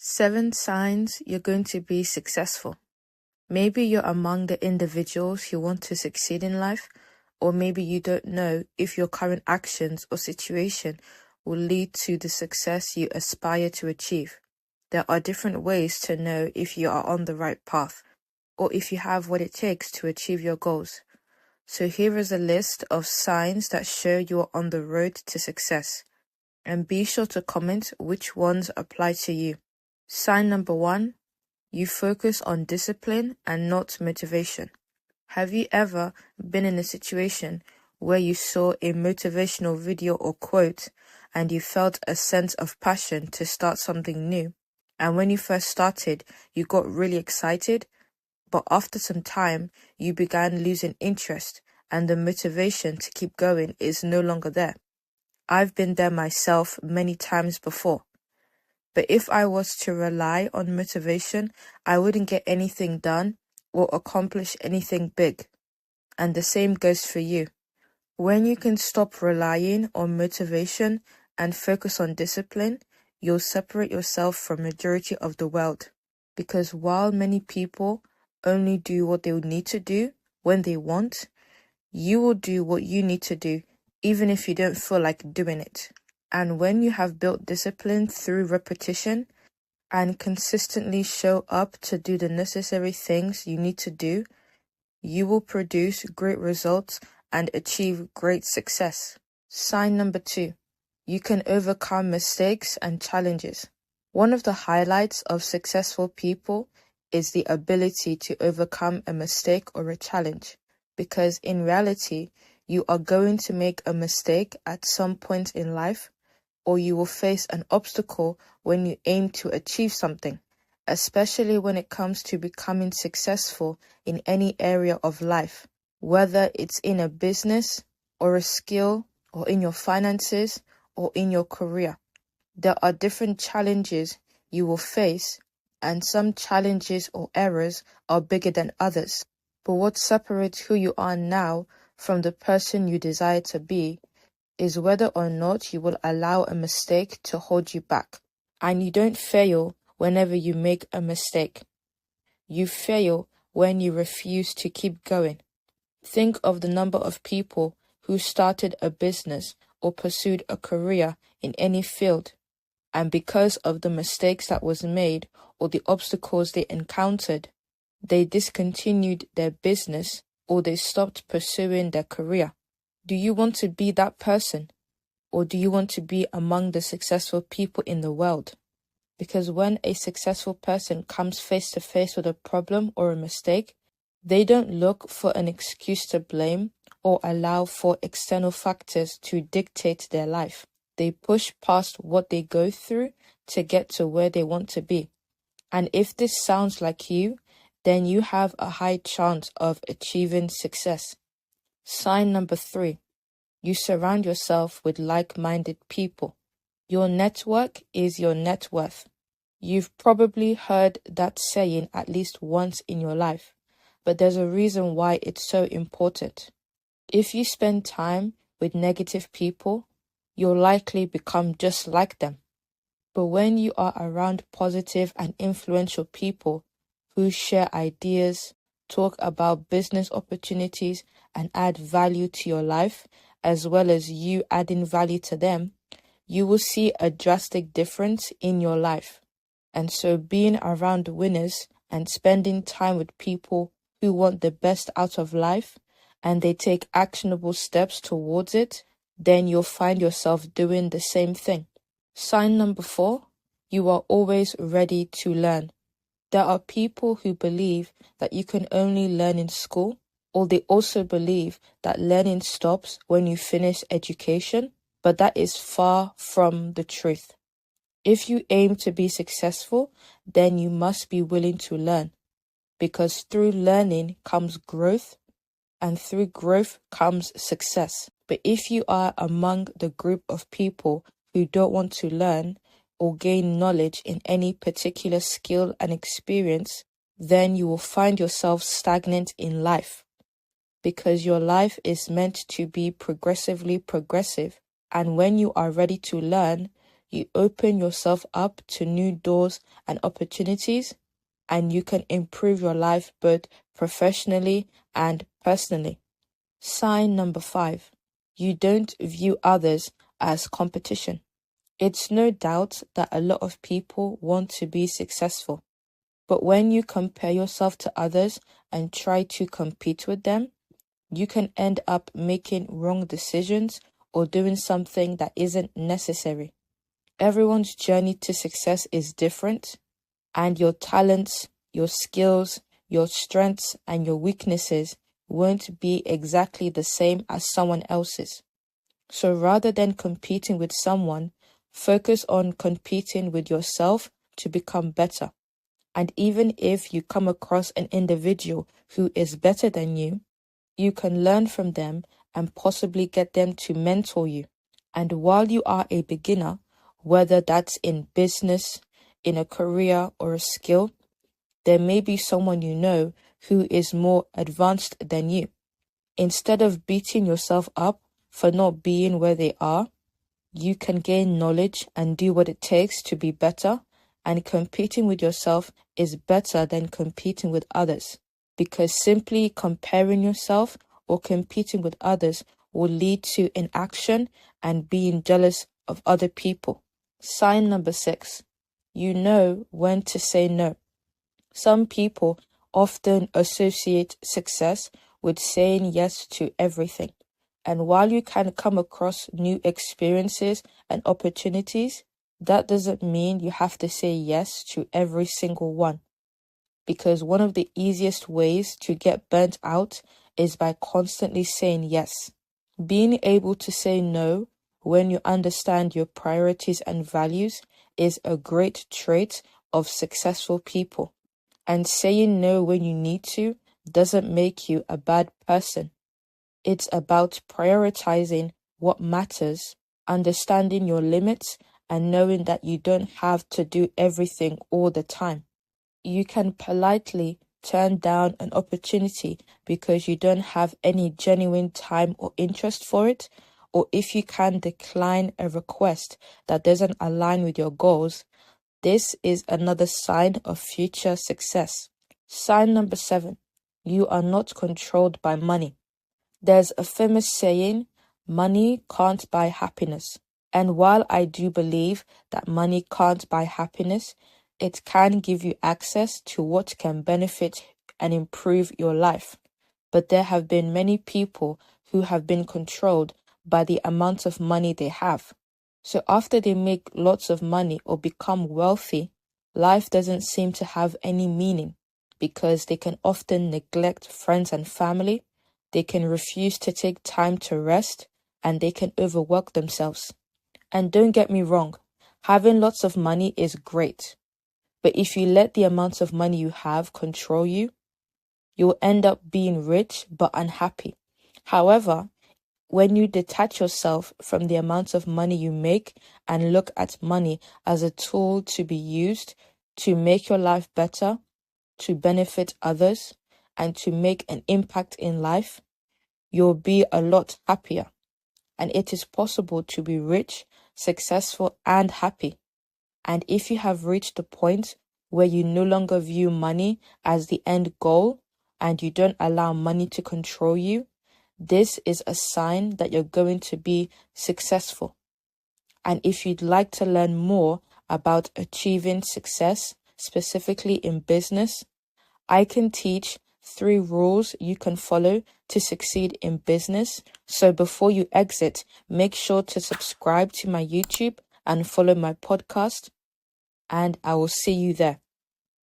7 signs you're going to be successful. Maybe you're among the individuals who want to succeed in life, or maybe you don't know if your current actions or situation will lead to the success you aspire to achieve. There are different ways to know if you are on the right path, or if you have what it takes to achieve your goals. So here is a list of signs that show you are on the road to success. And be sure to comment which ones apply to you. Sign number 1. You focus on discipline and not motivation. Have you ever been in a situation where you saw a motivational video or quote and you felt a sense of passion to start something new? And when you first started, you got really excited, but after some time, you began losing interest and the motivation to keep going is no longer there. I've been there myself many times before. But if I was to rely on motivation, I wouldn't get anything done or accomplish anything big. And the same goes for you. When you can stop relying on motivation and focus on discipline, you'll separate yourself from majority of the world. Because while many people only do what they would need to do when they want, you will do what you need to do, even if you don't feel like doing it. And when you have built discipline through repetition and consistently show up to do the necessary things you need to do, you will produce great results and achieve great success. Sign number 2. You can overcome mistakes and challenges. One of the highlights of successful people is the ability to overcome a mistake or a challenge, because in reality, you are going to make a mistake at some point in life, or you will face an obstacle when you aim to achieve something, especially when it comes to becoming successful in any area of life, whether it's in a business or a skill or in your finances or in your career. There are different challenges you will face, and some challenges or errors are bigger than others. But what separates who you are now from the person you desire to be is whether or not you will allow a mistake to hold you back. And you don't fail whenever you make a mistake. You fail when you refuse to keep going. Think of the number of people who started a business or pursued a career in any field, and because of the mistakes that was made or the obstacles they encountered, they discontinued their business or they stopped pursuing their career. Do you want to be that person? Or do you want to be among the successful people in the world? Because when a successful person comes face to face with a problem or a mistake, they don't look for an excuse to blame or allow for external factors to dictate their life. They push past what they go through to get to where they want to be. And if this sounds like you, then you have a high chance of achieving success. Sign number 3. You surround yourself with like-minded people. Your network is your net worth. You've probably heard that saying at least once in your life, but there's a reason why it's so important. If you spend time with negative people, you'll likely become just like them. But when you are around positive and influential people who share ideas, talk about business opportunities, and add value to your life, as well as you adding value to them, you will see a drastic difference in your life. And so being around winners and spending time with people who want the best out of life and they take actionable steps towards it, then you'll find yourself doing the same thing. Sign number 4, you are always ready to learn. There are people who believe that you can only learn in school, or they also believe that learning stops when you finish education, but that is far from the truth. If you aim to be successful, then you must be willing to learn, because through learning comes growth, and through growth comes success. But if you are among the group of people who don't want to learn or gain knowledge in any particular skill and experience, then you will find yourself stagnant in life. Because your life is meant to be progressively progressive, and when you are ready to learn, you open yourself up to new doors and opportunities, and you can improve your life both professionally and personally. Sign number 5. You don't view others as competition. It's no doubt that a lot of people want to be successful, but when you compare yourself to others and try to compete with them, you can end up making wrong decisions or doing something that isn't necessary. Everyone's journey to success is different, and your talents, your skills, your strengths, and your weaknesses won't be exactly the same as someone else's. So rather than competing with someone, focus on competing with yourself to become better. And even if you come across an individual who is better than you can learn from them and possibly get them to mentor you. And while you are a beginner, whether that's in business, in a career, or a skill, there may be someone you know who is more advanced than you. Instead of beating yourself up for not being where they are, you can gain knowledge and do what it takes to be better, and competing with yourself is better than competing with others, because simply comparing yourself or competing with others will lead to inaction and being jealous of other people. Sign number 6. You know when to say no. Some people often associate success with saying yes to everything. And while you can come across new experiences and opportunities, that doesn't mean you have to say yes to every single one. Because one of the easiest ways to get burnt out is by constantly saying yes. Being able to say no when you understand your priorities and values is a great trait of successful people. And saying no when you need to doesn't make you a bad person. It's about prioritizing what matters, understanding your limits, and knowing that you don't have to do everything all the time. You can politely turn down an opportunity because you don't have any genuine time or interest for it, or if you can decline a request that doesn't align with your goals. This is another sign of future success. Sign number 7. You are not controlled by money. There's a famous saying, money can't buy happiness. And while I do believe that money can't buy happiness, it can give you access to what can benefit and improve your life. But there have been many people who have been controlled by the amount of money they have. So after they make lots of money or become wealthy, life doesn't seem to have any meaning because they can often neglect friends and family, they can refuse to take time to rest, and they can overwork themselves. And don't get me wrong, having lots of money is great. But if you let the amount of money you have control you, you'll end up being rich but unhappy. However, when you detach yourself from the amount of money you make and look at money as a tool to be used to make your life better, to benefit others, and to make an impact in life, you'll be a lot happier. And it is possible to be rich, successful, and happy. And if you have reached the point where you no longer view money as the end goal and you don't allow money to control you, this is a sign that you're going to be successful. And if you'd like to learn more about achieving success, specifically in business, I can teach 3 rules you can follow to succeed in business. So before you exit, make sure to subscribe to my YouTube and follow my podcast, and I will see you there.